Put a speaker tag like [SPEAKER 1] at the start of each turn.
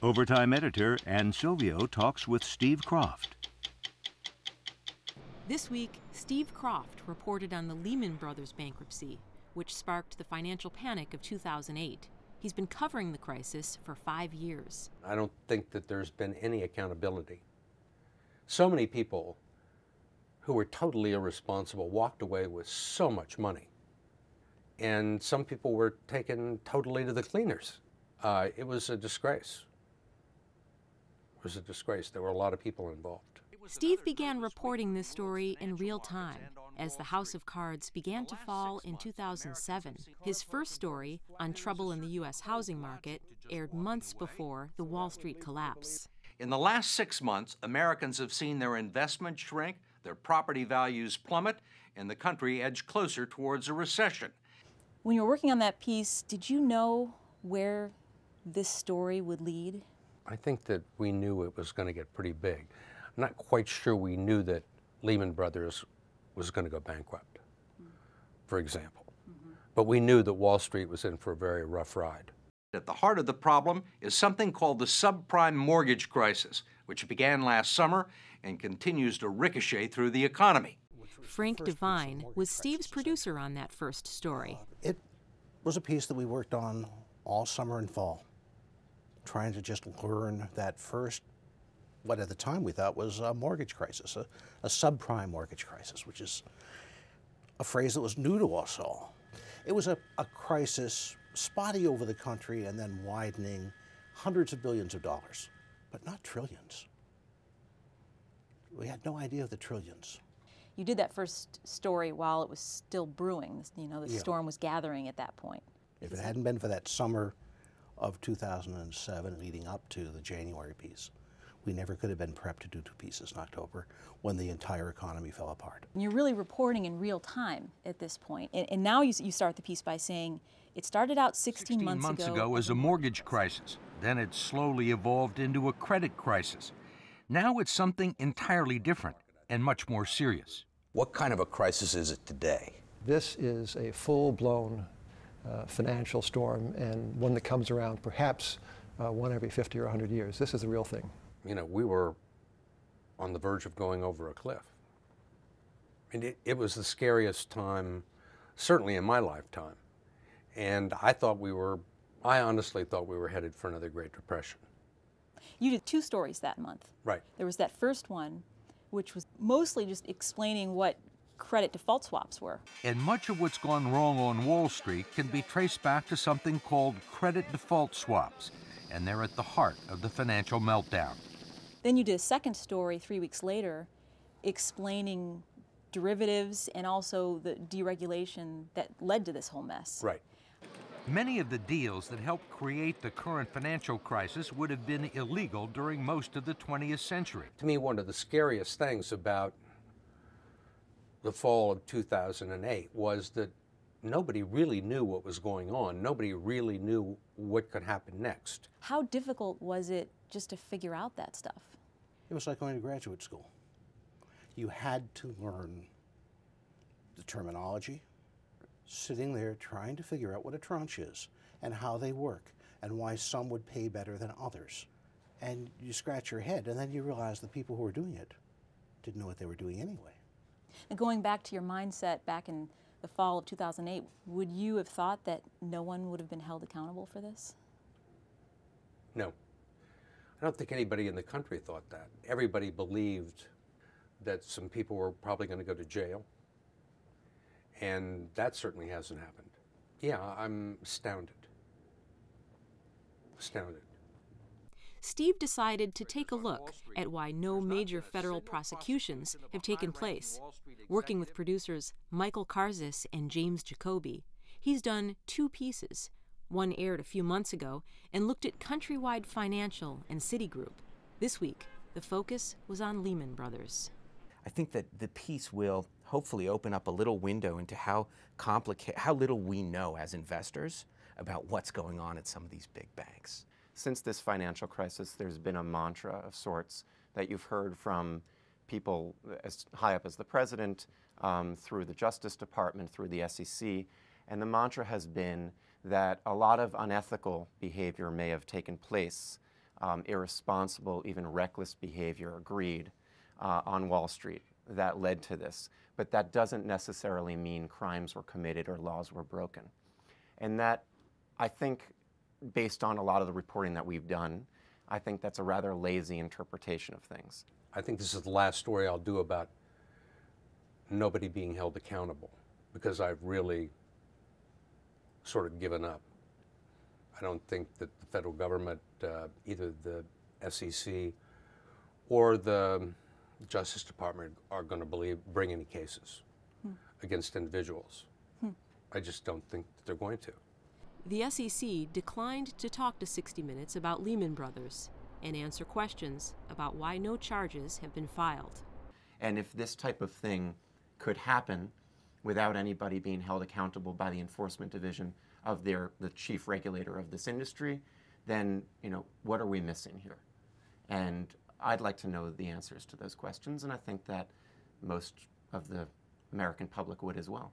[SPEAKER 1] Overtime editor Ann Silvio talks with Steve Kroft.
[SPEAKER 2] This week, Steve Kroft reported on the Lehman Brothers bankruptcy, which sparked the financial panic of 2008. He's been covering the crisis for 5 years.
[SPEAKER 3] I don't think that there's been any accountability. So many people who were totally irresponsible walked away with so much money. And some people were taken totally to the cleaners. It was a disgrace. It was a disgrace. There were a lot of people involved.
[SPEAKER 2] Steve began reporting this story in real time as the house of cards began to fall in 2007. His first story, on trouble in the U.S. housing market, aired months before the Wall Street collapse.
[SPEAKER 4] In the last 6 months, Americans have seen their investments shrink, their property values plummet, and the country edge closer towards a recession.
[SPEAKER 5] When you were working on that piece, did you know where this story would lead?
[SPEAKER 3] I think that we knew it was going to get pretty big. I'm not quite sure we knew that Lehman Brothers was going to go bankrupt, for example. But we knew that Wall Street was in for a very rough ride.
[SPEAKER 4] At the heart of the problem is something called the subprime mortgage crisis, which began last summer and continues to ricochet through the economy.
[SPEAKER 2] Frank Devine was Steve's producer on that first story.
[SPEAKER 6] It was a piece that we worked on all summer and fall, trying to just learn that first, what at the time we thought was a mortgage crisis, a subprime mortgage crisis, which is a phrase that was new to us all. It was a crisis spotty over the country and then widening hundreds of billions of dollars, but not trillions. We had no idea of the trillions.
[SPEAKER 5] You did that first story while it was still brewing. You know, the storm was gathering at that point.
[SPEAKER 6] If it hadn't been for that summer of 2007 leading up to the January piece, we never could have been prepped to do 2 pieces in October when the entire economy fell apart.
[SPEAKER 5] You're really reporting in real time at this point. And now you start the piece by saying it started out 16 months
[SPEAKER 4] ago as a mortgage crisis. Then it slowly evolved into a credit crisis. Now it's something entirely different and much more serious.
[SPEAKER 7] What kind of a crisis is it today?
[SPEAKER 8] This is a full-blown financial storm, and one that comes around perhaps one every 50 or 100 years. This is the real thing.
[SPEAKER 3] You know, we were on the verge of going over a cliff. And it was the scariest time, certainly in my lifetime. And I honestly thought we were headed for another Great Depression.
[SPEAKER 5] You did 2 stories that month.
[SPEAKER 3] Right.
[SPEAKER 5] There was that first one, which was mostly just explaining what credit default swaps were.
[SPEAKER 4] And much of what's gone wrong on Wall Street can be traced back to something called credit default swaps, and they're at the heart of the financial meltdown.
[SPEAKER 5] Then you did a second story 3 weeks later explaining derivatives and also the deregulation that led to this whole mess.
[SPEAKER 3] Right.
[SPEAKER 4] Many of the deals that helped create the current financial crisis would have been illegal during most of the 20th century.
[SPEAKER 3] To me, one of the scariest things about the fall of 2008 was that nobody really knew what was going on. Nobody really knew what could happen next.
[SPEAKER 5] How difficult was it just to figure out that stuff?
[SPEAKER 6] It was like going to graduate school. You had to learn the terminology, sitting there trying to figure out what a tranche is and how they work and why some would pay better than others. And you scratch your head and then you realize the people who were doing it didn't know what they were doing anyway.
[SPEAKER 5] And going back to your mindset back in the fall of 2008, would you have thought that no one would have been held accountable for this?
[SPEAKER 3] No. I don't think anybody in the country thought that. Everybody believed that some people were probably going to go to jail. And that certainly hasn't happened. Yeah, I'm astounded. Astounded.
[SPEAKER 2] Steve decided to take a look at why no major federal prosecutions have taken place. Working with producers Michael Karzis and James Jacoby, he's done 2 pieces. One aired a few months ago and looked at Countrywide Financial and Citigroup. This week, the focus was on Lehman Brothers.
[SPEAKER 9] I think that the piece will hopefully open up a little window into how little we know as investors about what's going on at some of these big banks. Since this financial crisis, there's been a mantra of sorts that you've heard from people as high up as the president, through the Justice Department, through the SEC, and the mantra has been that a lot of unethical behavior may have taken place irresponsible, even reckless behavior or greed on Wall Street that led to this. But that doesn't necessarily mean crimes were committed or laws were broken. And that, I think, based on a lot of the reporting that we've done, I think that's a rather lazy interpretation of things.
[SPEAKER 3] I think this is the last story I'll do about nobody being held accountable, because I've really sort of given up. I don't think that the federal government, either the SEC or the Justice Department, are going to bring any cases against individuals. I just don't think that they're going to.
[SPEAKER 2] The SEC declined to talk to 60 Minutes about Lehman Brothers and answer questions about why no charges have been filed.
[SPEAKER 9] And if this type of thing could happen without anybody being held accountable by the enforcement division of the chief regulator of this industry, then, you know, what are we missing here? And I'd like to know the answers to those questions, and I think that most of the American public would as well.